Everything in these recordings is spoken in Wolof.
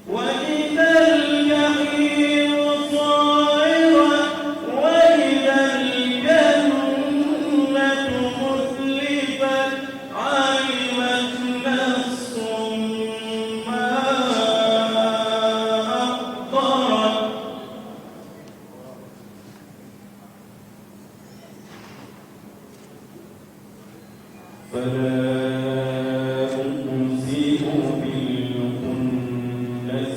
وإذا الجحيم سعرت وإذا الجنة أزلفت علمت نفس ما أحضرت فلا أقسم بالخنس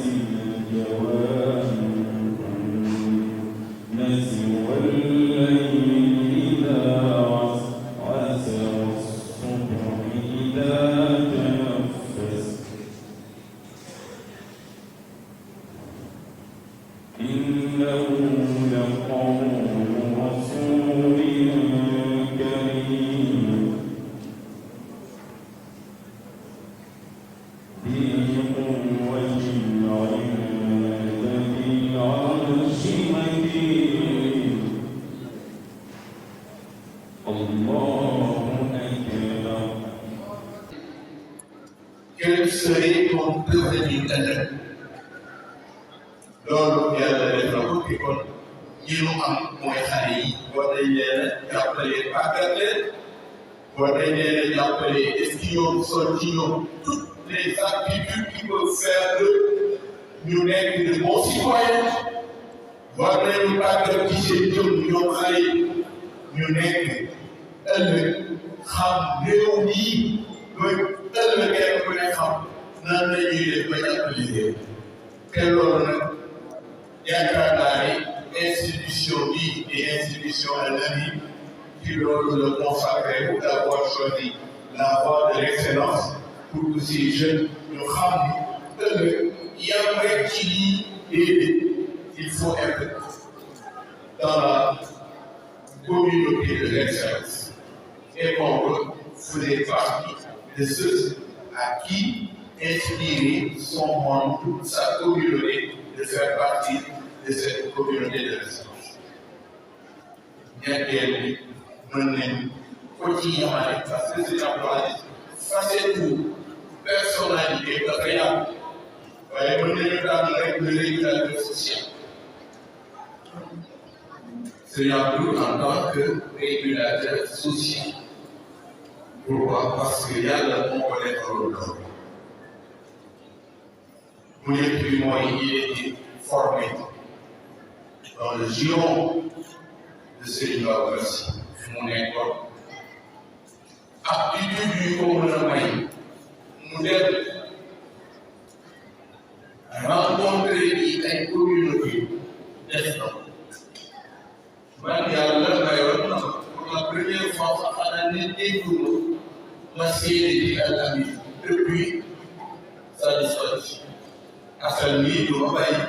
الجوار الكنس والليل إذا عسعس والصبح إذا تنفس إنه لقول رسول كريم ذي قوة عند ذي العرش مكين الله أكبر. Quel serait ton devenir ëllëg loolu yàlla def na ko ci kon ñi mu am mooy xale yi war nañ leen a jàppale tàggat leen war nañ leen a jàppale est-ce que ñoom sol ci ñoom toutes les aptitudes qui peuvent faire de ñu nekk de bons citoyens war nañu tàggat ci seen jëm ñoom xale yi ñu nekk ëllëg xam réew mi mooy ëllëg kenn ku ne xam nan la ñuy def ba jàppale leen te loolu nag yaakaar naa ne institution bi et institution ANAMI ci loolu la consacré pour d'avoir choisi la voie de l'excellence pour que ces jeunes ñu xam ni ëllëg yam rek ci lii déedéet il faut être dans la communauté de l'excellence et Maodo faisait partie de ceux à qui inspirer son monde, toute sa communauté, de faire partie de cette communauté de l'excellence. ñetteel bi mën nañu ko ci yamale parce que c'est employé facette personnalité dafa yàgg waaye mën nañu daan rek le régulateur social. C'est Abdou en tant que régulateur social. Pourquoi? Parce que yàlla moo ko defaloon loolu. mu nekk bi mooy il était formé dans le giron de Serigne Babacar Sy fi mu nekkoon aptitude yu ko mën a may mu dem rencontré yi ay communauté def na man yàlla mayoon na pour la première fois sax xanaa ne dégguma ma séedee ci Al-Amine depuis sa disparition. Hassan nii du ma bàyyi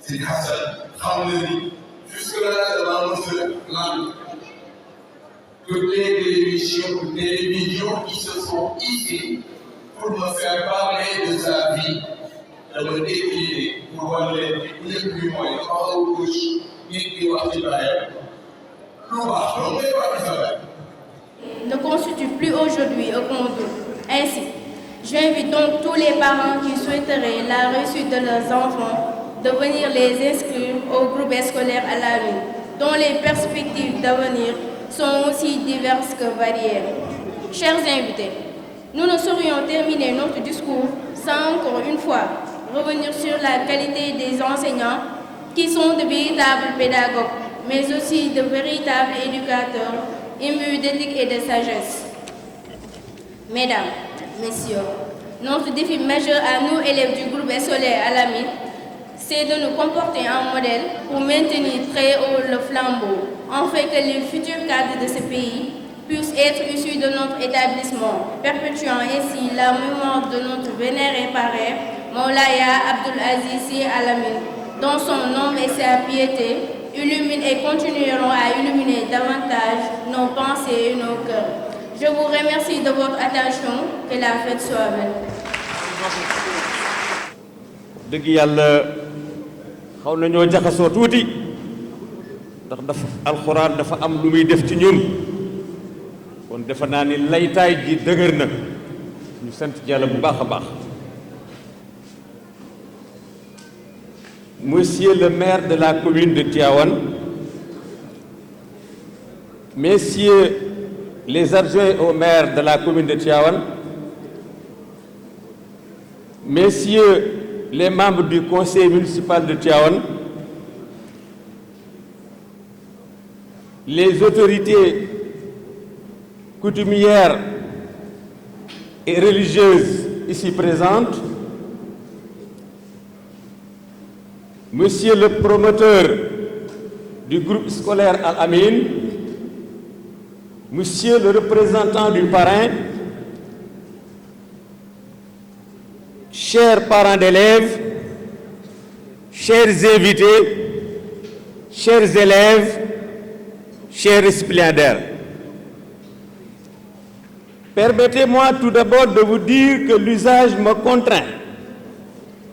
si Hassan xam na ni jusque-là damaa mos a lan toutes les télévisions qui se sont hissées pour me faire parler de sa vie dama décliner pour wan leen ni bu njëkk bi mooy dafa xaw a gauche nit di wax ci bàyyam lu baax loolu ngay wax ci sa bàyyi. Ne constitue plus aujourd'hui un concours. Ainsi, j'invite donc tous les parents qui souhaiteraient la réussite de leurs enfants de venir les inscrire au groupe scolaire Al-Amine, dont les perspectives d'avenir sont aussi diverses que variées. Chers invités, nous ne saurions terminer notre discours sans encore une fois revenir sur la qualité des enseignants qui sont de véritables pédagogues, mais aussi de véritables éducateurs imbus d'éthique et de sagesse. Mesdames, Messieurs, notre défi majeur à nous, élèves du groupe scolaire Al-Amine, c'est de nous comporter en modèle pour maintenir très haut le flambeau, afin que les futurs cadres de ce pays puissent être issus de notre établissement, perpétuant ainsi la mémoire de notre vénéré parrain, Maulaya Abdoul Aziz Sy Al Amine, dont son nom et sa piété illuminent et continueront à illuminer davantage nos pensées et nos cœurs. Je vous remercie de votre attention, que la fête soit belle. dëgg yàlla xaw nañoo jaxasoo tuuti ndax dafa alxuraan dafa am lu muy def ci ñun kon defe naa ni laytaay ji dëgër na ñu sant Yàlla bu baax a baax Monsieur le maire de la commune de Tivaouane, Messieurs les adjoints au maire de la commune de Tivaouane, Messieurs les membres du conseil municipal de Tivaouane, les autorités coutumières et religieuses ici présentes, Monsieur le promoteur du groupe scolaire Al-Amin, Monsieur le représentant du parrain, chers parents d'élèves, chers invités, chers élèves, chers récipiendaires. Permettez-moi tout d'abord de vous dire que l'usage me contraint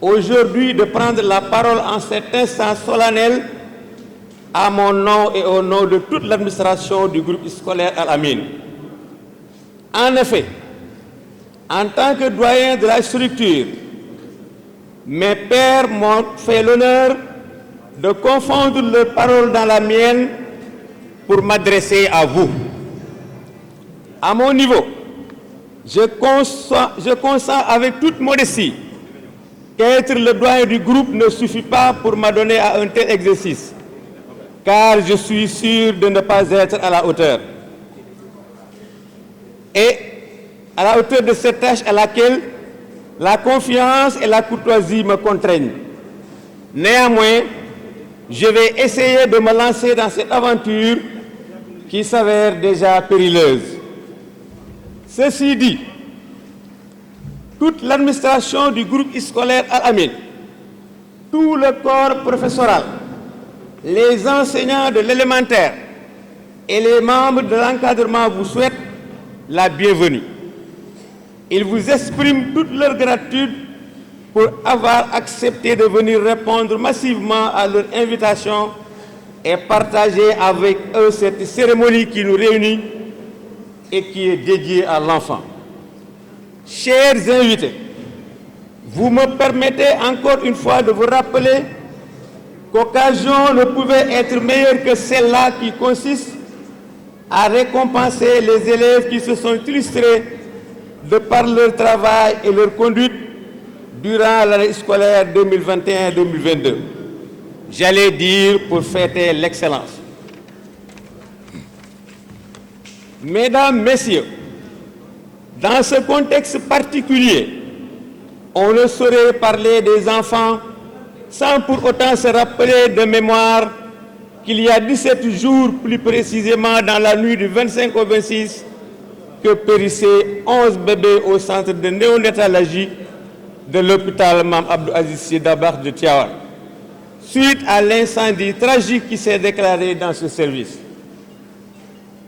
aujourd'hui de prendre la parole en cet instant solennel à mon nom et au nom de toute l'administration du groupe scolaire Al-Amin. En effet, en tant que doyen de la structure, mes pairs m'ont fait l'honneur de confondre leurs paroles dans la mienne pour m'adresser à vous. À mon niveau, je consens avec toute modestie qu'être le doyen du groupe ne suffit pas pour m'adonner à un tel exercice, car je suis sûr de ne pas être à la hauteur. Et à la hauteur de cette tâche à laquelle la confiance et la courtoisie me contraignent. Néanmoins, je vais essayer de me lancer dans cette aventure qui s'avère déjà périleuse. Ceci dit, toute l'administration du groupe scolaire Al-Amin, tout le corps professoral, les enseignants de l'élémentaire et les membres de l'encadrement vous souhaitent la bienvenue. Ils vous expriment toute leur gratitude pour avoir accepté de venir répondre massivement à leur invitation et partager avec eux cette cérémonie qui nous réunit et qui est dédiée à l'enfant. Chers invités, vous me permettez encore une fois de vous rappeler qu'occasion ne pouvait être meilleure que celle-là qui consiste à récompenser les élèves qui se sont illustrés de par leur travail et leur conduite durant l'année scolaire 2021-2022. J'allais dire pour fêter l'excellence. Mesdames, Messieurs, dans ce contexte particulier, on ne saurait parler des enfants sans pour autant se rappeler de mémoire qu'il y a 17 jours, plus précisément dans la nuit du 25 au 26, que périssaient 11 bébés au centre de néonatologie de l'hôpital Mame Abdou Aziz Sy Dabakh de Tivaouane, suite à l'incendie tragique qui s'est déclaré dans ce service.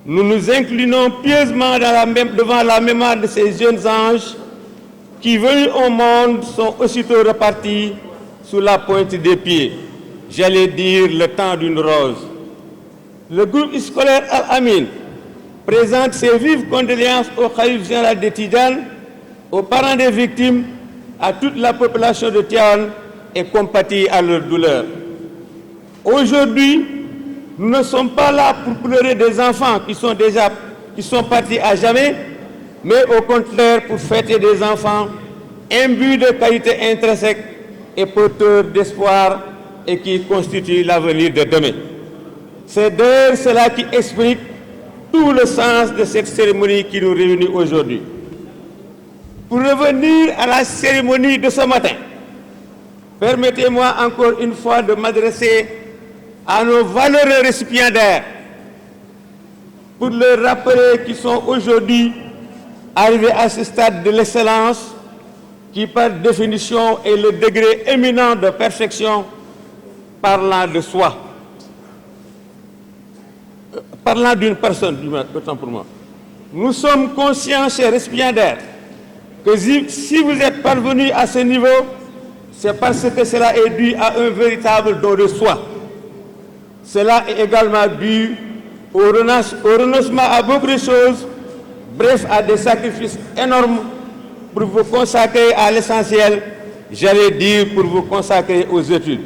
Nous nous inclinons pieusement devant la mémoire de ces jeunes anges qui, venus au monde, sont aussitôt repartis sous la pointe des pieds. J'allais dire le temps d'une rose. Le groupe scolaire Al-Amin présente ses vives condoléances au khalife général des Tidianes, aux parents des victimes, à toute la population de Tivaouane et compatit à leur douleur. Aujourd'hui, nous ne sommes pas là pour pleurer des enfants qui sont partis à jamais, mais au contraire pour fêter des enfants imbus de qualités intrinsèques et porteurs d'espoir et qui constituent l'avenir de demain. C'est d'ailleurs cela qui explique tout le sens de cette cérémonie qui nous réunit aujourd'hui. Pour revenir à la cérémonie de ce matin, permettez-moi encore une fois de m'adresser à nos valeureux récipiendaires pour leur rappeler qu'ils sont aujourd'hui arrivés à ce stade de l'excellence qui, par définition, est le degré éminent de perfection parlant de soi. Parlant d'une personne, autant pour moi. Nous sommes conscients, chers récipiendaires, que si vous êtes parvenus à ce niveau, c'est parce que cela est dû à un véritable don de soi. Cela est également dû au renoncement à beaucoup de choses, bref, à des sacrifices énormes pour vous consacrer à l'essentiel, j'allais dire pour vous consacrer aux études.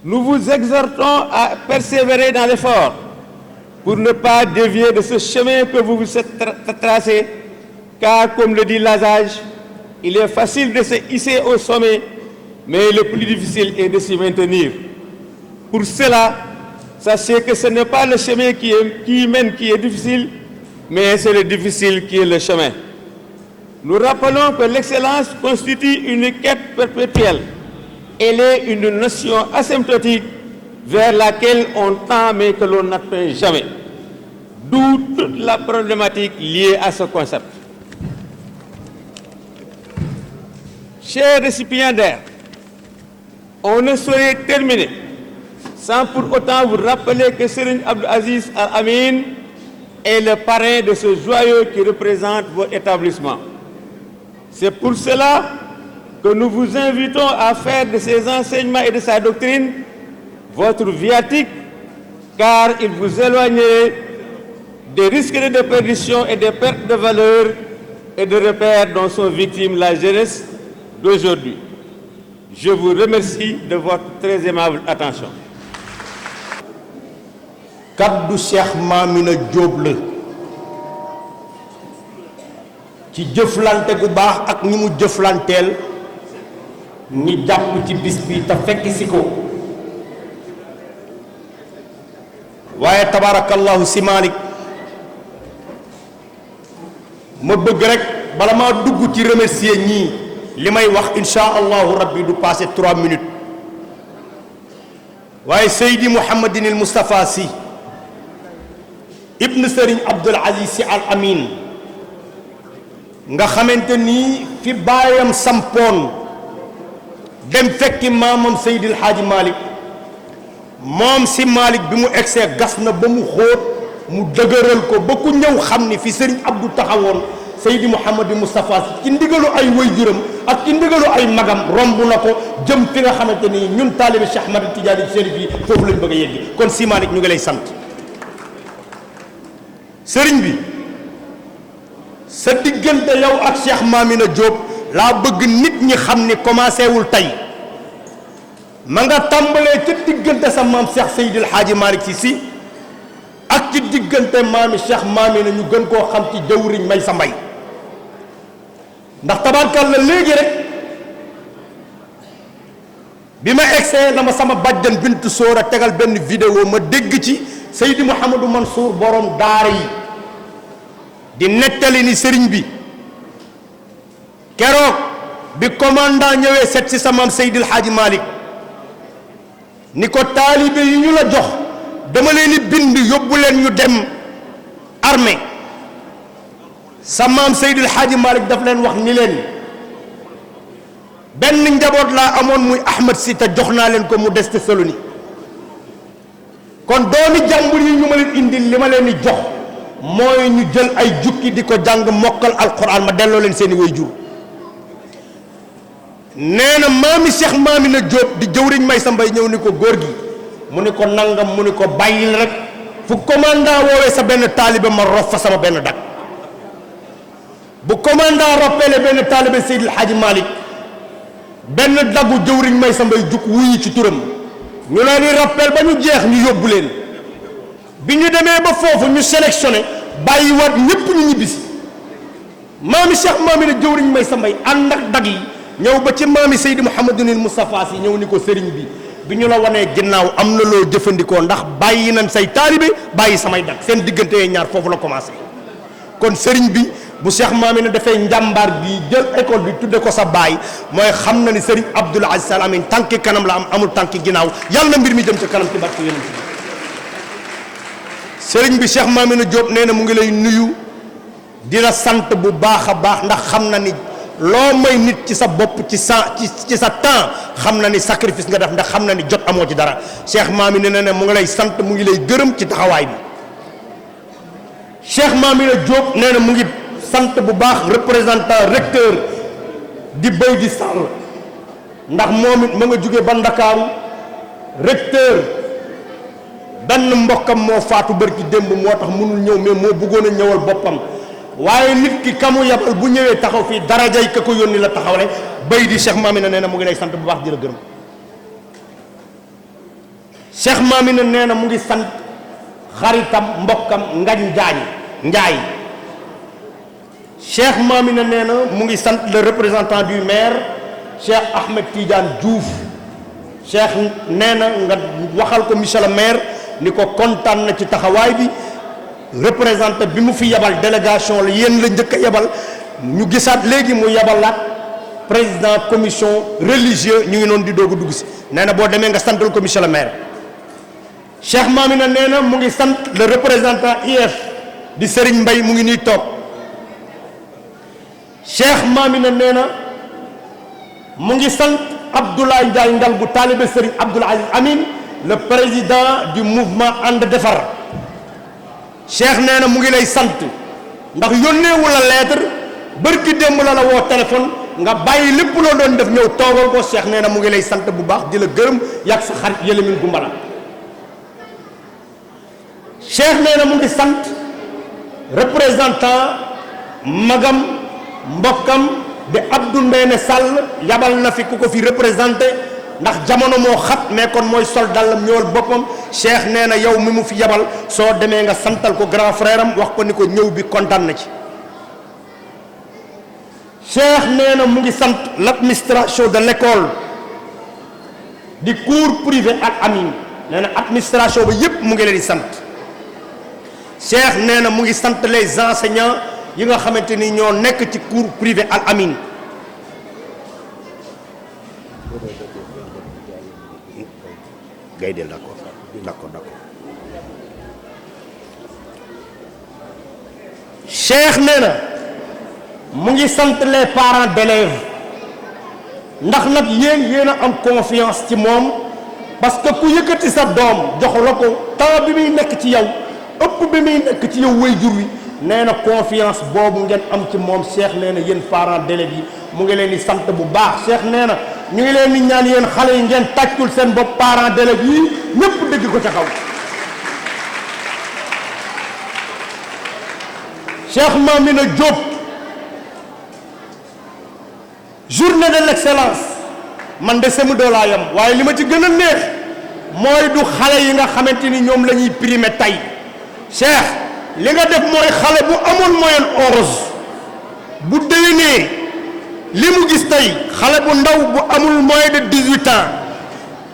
nous vous exhortons à persévérer dans l'effort pour ne pas dévier de ce chemin que vous vous êtes tracé, car comme le dit l'adage, il est facile de se hisser au sommet, mais le plus difficile est de s'y maintenir. Pour cela, sachez que ce n'est pas le chemin qui mène qui est difficile, mais c'est le difficile qui est le chemin. Nous rappelons que l'excellence constitue une quête perpétuelle. Elle est une notion asymptotique vers laquelle on tend mais que l'on n'atteint jamais. D'où toute la problématique liée à ce concept. Chers récipiendaires, on ne saurait terminer sans pour autant vous rappeler que Serigne Abdou Aziz Al Amine est le parrain de ce joyau qui représente votre établissement. C'est pour cela que nous vous invitons à faire de ses enseignements et de sa doctrine votre viatique, car il vous éloignerait des risques de déperdition et des pertes de valeur et de repères dont sont victimes la jeunesse d'aujourd'hui. Je vous remercie de votre très aimable attention. kaddu Cheikh Mamina Diop la ci jëflante gu baax ak ñi mu jëflanteel ñi jàpp ci bis bi te fekk si ko waaye tabarakallahu si Malick ma bëgg rek bala maa dugg ci remercier ñii li may wax insha allahu rabbi du passé 3 minutes waaye Seydi Mouhamadinil Moustapha Sy ibn Serigne Abdoul Aziz Sy Al Amin nga xamante ni fi baayam sampoon dem fekki maamam Seydil Hadji Malick moom si Malick bi mu egsee gas na ba mu xóot mu dëgëral ko ba ku ñëw xam ni fi Serigne Abdou taxawoon Seydi Mouhamadou Moustapha Sy ci ndigalu ay waajuram ak ci ndigalu ay magam romb na ko jëm fi nga xamante ni ñun taalibe Cheikh Ahmad Tidiane Chérif yi foofu lañ bëgg a yegg kon si Malick ñu ngi lay sant sëriñ bi sa diggante yow ak Cheikh Mamina Diop laa bëgg nit ñi xam ni commencé wul tey ma nga tàmbalee ci diggante sa maam Cheikh Seydil Hadji Malick Sy ak ci diggante maami Cheikh Mamina ñu gën koo xam ci jawriñ may sa mbay ndax tabaarkalla léegi rek bi ma egsee la ma sama bàjjan bintu sóor a tegal benn vidéo ma dégg ci Seydi Mouhamadou Mansour borom daara yi di nettali ni sëriñ bi keroog bi commandant ñëwee seet si sa maam Seydil Hadji Malick ni ko taalibe yi ñu la jox dama leen di bind yóbbu leen ñu dem armée sa maam Seydil Hadji Malick daf leen wax ni leen benn njaboot laa amoon muy Ahmed Sy te jox naa leen ko mu des te Saloni kon doomi jàmbur yi ñu ma leen indil li ma leen di jox mooy ñu jël ay jukki di ko jàng mokkal alquran ma delloo leen seeni way jur nee na maami Cheikh Mamina Diop di jëwriñ may sa mbay ñëw ni ko góor gi mu ni ko nangam mu ni ko bàyyil rek fu commandant woowee sa benn taalibe ma rof fa sama benn dag bu commandant rappelé benn taalibe Seydil Hadji Malick benn daggu jëwriñ may sa mbay jukk wuyi ci turam ñu leen di rappel ba ñu jeex ñu yóbbu leen bi ñu demee ba foofu ñu sélectionné bàyyi waat ñépp ñu ñibbisi maami Cheikh Mamina jëwriñ may sa mbay ànd ak dag yi ñëw ba ci maami Seydi Mouhamadunil Moustapha Sy ñëw ni ko sëriñ bi ñu la wanee ginnaaw am na loo jëfandikoo ndax bàyyi nañ say taalibe bàyyi samay dag seen diggante yee ñaar foofu la commencé kon sëriñ bi bu Cheikh Mamina dafay njàmbaar bi jël école bi tudde ko sa baay mooy xam na ni sëriñ Abdoul Aziz Al Amine tànki kanam la am amul tànki ginnaaw yàlla na mbir mi jëm ca kanam ci barke yonent bi sëriñ bi Cheikh Mamina Diop nee na mu ngi lay nuyu di la sant bu baax a baax ndax xam na ni loo may nit ci sa bopp ci sa temps xam na ni sacrifice nga def ndax xam na ni jot amoo ci dara Cheikh Mamina nee na mu ngi lay sant mu ngi lay gërëm ci taxawaay bi Cheikh Mamina Diop nee na mu ngi sant bu baax représentant recteur di béy di sàll ndax moom it ma nga jóge ba Ndakaaru recteur benn mbokkam moo faatu bërki démb moo tax mënul ñëw mais moo bëggoon a ñëwal boppam waaye nit ki kamu yabal bu ñëwee taxaw fii darajay ka ko yónni la taxawle béy di Cheikh Mamina nee na mu ngi lay sant bu baax di la gërëm Cheikh Mamina nee na mu ngi sant xaritam mbokkam Ngañ Njaay Cheikh Mamina nee na mu ngi sant le représentant du maire Cheikh Ahmed Tidiane Diouf Cheikh nee na nga waxal ko monsieur le maire ni ko kontaan na ci taxawaay bi représentant bi mu fi yabal délégation la yéen la njëkk a yabal ñu gisaat léegi mu yabalaat président commission religieux ñu ngi noonu di doog a dugg si nee na boo demee nga santal ko monsieur le maire Cheikh Mamina nee na mu ngi sant le représentant IF di Serigne Mbaye mu ngi nii toog Cheikh Mamina nee na mu ngi sant Abdoulaye Ndiaye Ngal bu taalibe Serigne Abdoul Aziz Amin le président du mouvement ànd defar Cheikh nee na mu ngi lay sant ndax yónneewu la lettre bërki démb la woo téléphone nga bàyyi lépp loo doon def ñëw toogal ko Cheikh nee na mu ngi lay sant bu baax di la gërëm yàgg sa xarit Yélemin Gumbala Cheikh nee na mu ngi sant représentant magam mbokkam de Abdou Ndéné Sall yabal na fi ku ko fi représenté ndax jamono moo xat mais kon mooy sol dallam ñëwal boppam Cheikh nee na yow mi mu fi yabal soo demee nga santal ko grand frère am wax ko ni ko ñëw bi kontaan na ci Cheikh nee na mu ngi sant l'administration de l'école di cours privé Al Amin nee na administration ba yépp mu ngi leen di sant Cheikh nee na mu ngi sant les enseignants yi nga xamante ni ñoo nekk ci cours privé Al Amin Gaydel d'accord Cheikh nee na mu ngi sant les parents d'élèves ndax nag yéen a am confiance ci moom parce que ku yëkkati sa doom jox la ko temps bi muy nekk ci yow ëpp bi muy nekk ci yow waajur wi nee na confiance boobu ngeen am ci moom Cheikh nee na yéen parents d'élèves yi mu ngi leen di sant bu baax Cheikh nee na ñu ngi leen di ñaan yéen xale yi ngeen tàccul seen bopp parents d'élèves yi ñëpp dégg ko ca kaw Cheikh Mamina Diop journée de l'excellence man de semu doo laa yam waaye li ma ci gën a neex mooy du xale yi nga xamante ni ñoom la ñuy primé tey Cheikh li nga def mooy xale bu amoon moyenne 11 bu déwénee li mu gis tey xale bu ndaw bu amul moins de 18 ans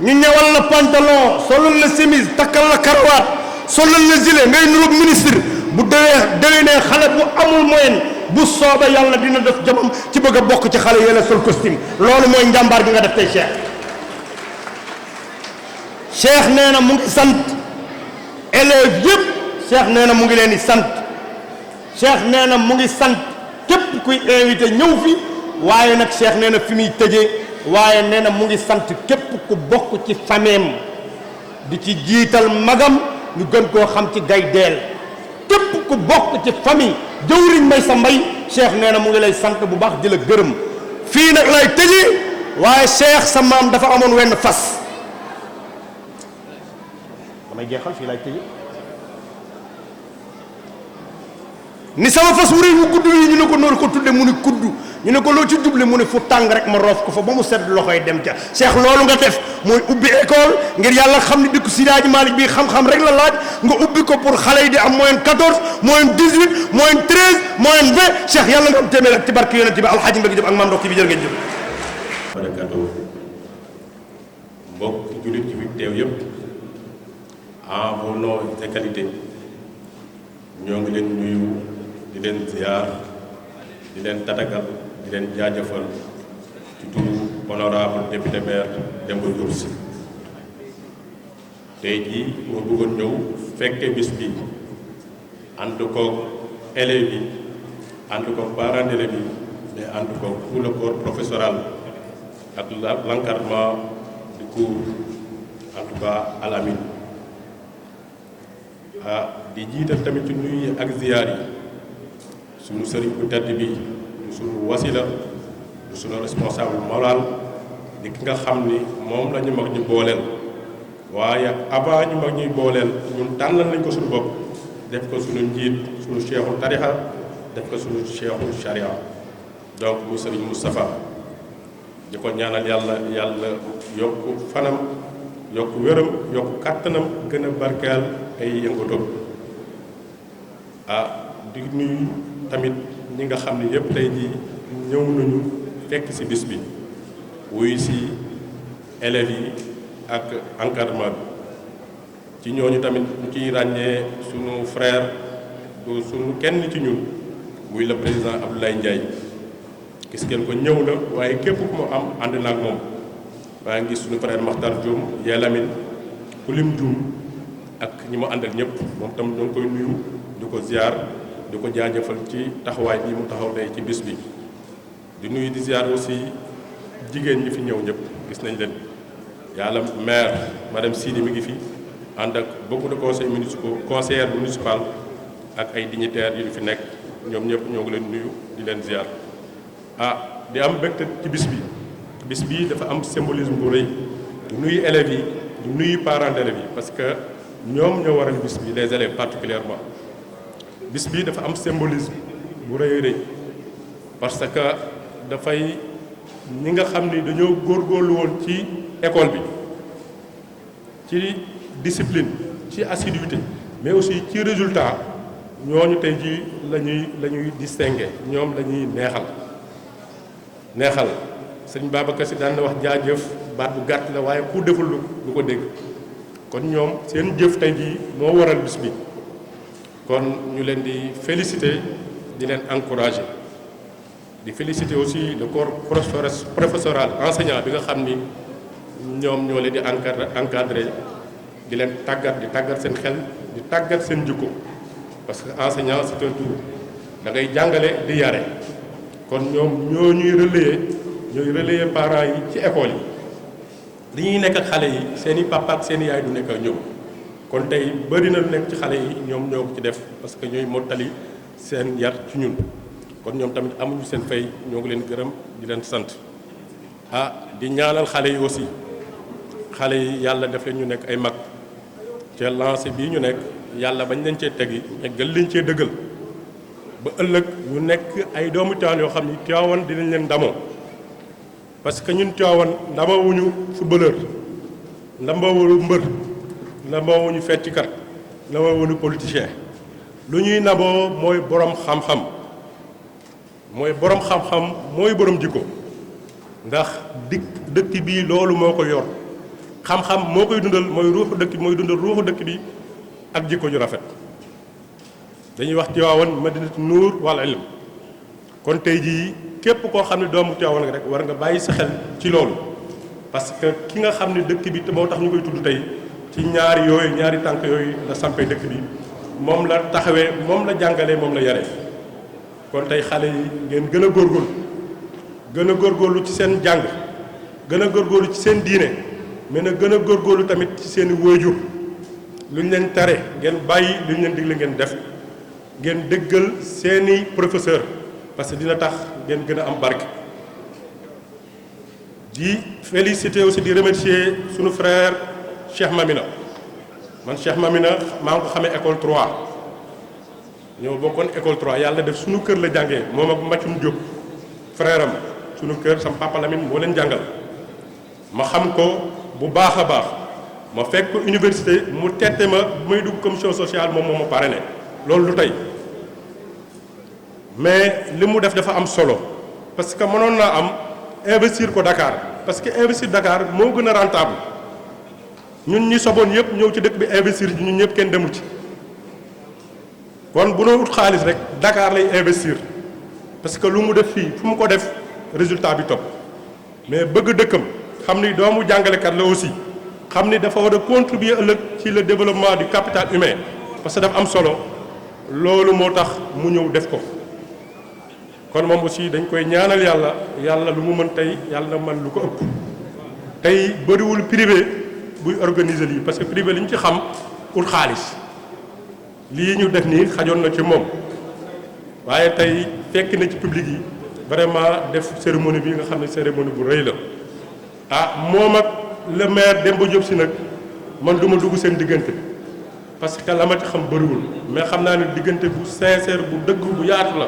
ñu ñëwal la pantalon solal la chemise takkal la karawaat solal la gilet ngay nuroog ministre bu déwénee xale bu amul moyenne bu soobee yàlla dina def jamam ci bëgg a bokk ci xale yële sol costume loolu mooy njàmbaar gi nga def tey Cheikh nee na mu ngi sant élèves yëpp Cheikh nee na mu ngi leen di sant Cheikh nee na mu ngi sant képp kuy invité ñëw fi waaye nag Cheikh nee na fi muy tëjee waaye nee na mu ngi sant képp ku bokk ci fameem di ci jiital magam ñu gën koo xam ci Gaydel képp ku bokk ci famille jëwriñ Maysa Mbay Cheikh nee na mu ngi lay sant bu baax di la gërëm fii nag lay tëjee waaye Cheikh sa maam dafa amoon wenn fas damay jeexal fii lay tëjee ni sama fas wu rëy wu gudd yi ñu ne ko noonu ko tudde mu ni kudd ñu ne ko loo ci juble mu ne fu tàng rek ma roof ko fa ba mu sedd loxoy dem ca Cheikh loolu nga def mooy ubbi école ngir yàlla xam ni dëkk Seydi Hadji Malick bii xam-xam rek la laaj nga ubbi ko pour xale yi di am moyenne 14 moyenne 18 moyenne 13 moyenne 20 Cheikh yàlla nga am téeméer ak ci barke yonent bi alxaaji Mbacke Diop ak maam ndokk bi jërë ngeen jëf barakatu mbokk jullit ci fi teew yëpp en vos noms et qualités ñoo ngi leen nuyu di leen ziar di leen tatagal di leen jaajëfal ci turu honorable député maire Demba Diop Sy tey jii moo bëggoon ñëw fekke bis bi ànd koog élèves yi ànd koog parents d'élèves yi mais ànd koog tout le corps professoral ak l'encadrement du cours en tout cas Al Amin di jiital tamit ci nuyu ak ziyaar yi suñu sëriñ bu tedd bi suñu wasila suñu responsable moral di ki nga xam ni moom la ñu mag ñu booleel waaye avant ñu mag ñuy booleel ñun tànnal nañ ko suñu bopp def ko suñu njiit suñu cheikhul tarixa def ko suñu cheikhul charia donc muy sëriñ Moustapha di ko ñaanal yàlla yokk fanam yokk wéram yokk kàttanam gën a barkeel ay yëngatoom di nuyu tamit ñi nga xam ne yëpp tey jii ñëw nañu fekk ci bis bi wuyu ci élèves yi ak encadrement bi ci ñooñu tamit ñu ciy ràññee sunu frère du sunu kenn ci ñun muy le président Abdoulaye Ndiaye gis ngeen ko ñëw na waaye képp ku mu am ànd na ak moom maa ngi gis sunu frère Makhtar Dioum Yelamine Kulim Dioum ak ñi mu àndal ñëpp moom tam ñoo ngi koy nuyu di ko ziar di ko jaajëfal ci taxawaay bi mu taxaw tey ci bis bi di nuyu di ziar aussi jigéen ñi fi ñëw ñëpp gis nañ leen yàlla maire madame Sidi mi ngi fi ànd ak beaucoup de conseils municipaux conseillers municipal ak ay dignitaires yu fi nekk ñoom ñëpp ñoo ngi leen nuyu di leen ziar di am mbégte ci bis bi dafa am symbolisme bu rëy di nuyu élèves yi di nuyu parents d'élèves yi parce que ñoom ñoo waral bis bi les élèves particulièrement bis bi dafa am symbolisme bu rëy parce que dafay ñi nga xam ni dañoo góorgóorlu woon ci école bi ci discipline ci assiduité mais aussi ci résultat ñooñu tey jii la ñuy distinguer ñoom la ñuy neexal sëñ Babacar Sy daan na wax jaajëf baat bu gàtt la waaye ku deful lu ko dégg kon ñoom seen jëf tey jii moo waral bis bi kon ñu leen di féliciter di leen encourager di féliciter aussi le corps professoral enseignant bi nga xam ni ñoom ñoo leen di encadrer di leen tàggat seen xel di tàggat seen jikko parce que enseignant c'est un tout da ngay jàngale di yare kon ñoom ñooy relayer parents yi ci école yi li ñuy nekk ak xale yi seen i papa ak seen i yaay du nekk ak ñoom kon tey bëri na lu nekk ci xale yi ñoom ñoo ko ci def parce que ñooy mottali seen yar ci ñun kon ñoom tamit amuñu seen fay ñoo ngi leen gërëm di leen sant di ñaanal xale yi aussi xale yi yàlla def leen ñu nekk ay mag ca lancé bii ñu nekk yàlla bañ leen cee tegi mais gën leen cee dëggal ba ëllëg ñu nekk ay doomu Tiwaawan yoo xam ni Tiwaawan dinañ leen ndamoo parce que ñun Tiwaawan ndamawuñu footballeur ndamawuñu mbër ndamawuñu feccikat ndamawuñu politicien lu ñuy ndamoo mooy borom xam-xam mooy borom jikko ndax dëkk bi loolu moo ko yor xam-xam moo koy dundal mooy ruuxu dëkk bi mooy dundal ruuxu dëkk bi ak jikko ju rafet dañuy wax Tiwaawan madinatu nuur wal ilm kon tey jii képp koo xam ne doomu Tiwaawan nga rek war nga bàyyi sa xel ci loolu parce que ki nga xam ne dëkk bi te moo tax ñu koy tudd tey ci ñaari tànk yooyu la sampee dëkk bi moom la taxawee moom la jàngalee moom la yaree kon tey xale yi ngeen gën a góorgóorlu ci seen jàng gën a góorgóorlu ci seen diine mais na gën a góorgóorlu tamit ci seen waajur lu ñu leen tere ngeen bàyyi lu ñu leen digle ngeen def ngeen dëggal seeni professeur parce que dina tax ngeen gën a am barke di féliciter aussi di remercier sunu frère Cheikh Mamina man Cheikh Mamina maa ngi ko xamee école 3 ñoo bokkoon école 3 yàlla def sunu kër la jàngee moom ak Mathium Diop frère am sunu kër sama papa Lamine moo leen jàngal ma xam ko bu baax a baax ma fekk université mu tette ma bu may dugg commission sociale moom moo ma parrainé loolu lu tey mais li mu def dafa am solo parce que mënoon naa am investir ko Dakar parce que investir Dakar moo gën a rentable ñun ñi soboon yëpp ñëw ci dëkk bi investir ñun ñëpp kenn demul ci kon bu doon ut xaalis rek Dakar lay investir parce que lu mu def fii fu mu ko def résultat bi topp mais bëgg dëkkam xam ni doomu jàngalekat la aussi xam ni dafa war a contribuer ëllëg ci le développement du capital humain parce que dafa am solo loolu moo tax mu ñëw def ko kon moom aussi dañ koy ñaanal yàlla lu mu mën tey yàlla na mën lu ko ëpp tey bëriwul privé buy organiser lii parce que privé li ñu ci xam ut xaalis lii ñu def nii xajoon na ci moom waaye tey fekk na ci public yi vraiment def cérémonie bi nga xam ne cérémonie bu rëy la moom ak le maire Demba Diop si nag man du ma dugg seen diggante parce que la ma ci xam bëriwul mais xam naa ne diggante bu sincère bu dëgg bu yaatu la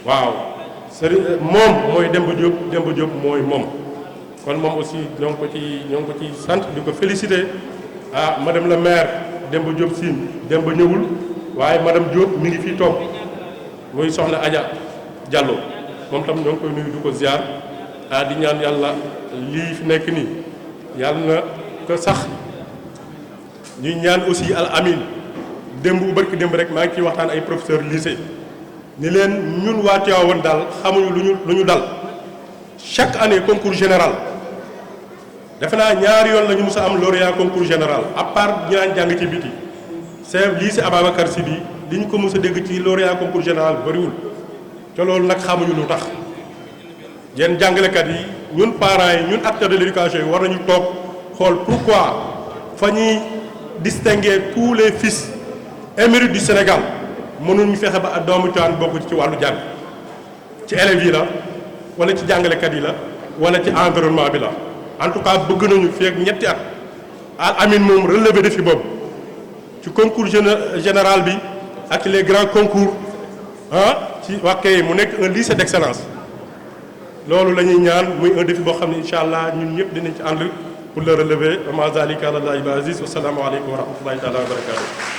waaw moom mooy Demba Diop mooy moom kon moom aussi ñoo ngi ko ci sant di ko féliciter madame la maire Demba Diop Sine Demba ñëwul waaye madame Diop mi ngi fii toog muy soxna Adja Diallo moom tam ñoo ngi koy nuyu du ko ziar di ñaan yàlla lii fi nekk nii yàlla na ko sax ñuy ñaan aussi al amin démb bu barki démb rek maa ngi ciy waxtaan ay professeur lycée ni leen ñun waa Tivaouane daal xamuñu lu ñu dal chaque année concours général defe naa ñaari yoon la ñu mus a am lauréat concours général à part ñi daan jàng ci biti c'est lycée Ababacar Sy bi li ñu ko mus a dégg ci lauréat concours général bariwul te loolu nag xamuñu lu tax yéen jàngalekat yi ñun parents yi ñun acteurs de l'éducation yi war nañu toog xool pourquoi fa ñuy distinguer tous les fils émérites du Sénégal mënuñu fexe ba doomu Tivaouane bokk ci wàllu jàng ci élèves yi la wala ci jàngalekat yi la wala ci environnement bi la en tout cas bëgg nañu fi ak ñetti at al amin moom relevé défi boobu ci concours général bi ak les grands concours ci wàkkee mu nekk un lycée d'excellence loolu la ñuy ñaan muy un défi boo xam ne incha allah ñun ñëpp dinañ ci ànd pour le relever wa ma zalika ala llahi bi aziz wa salaamu aleykum wa rahmatullahi taala wa barakatuh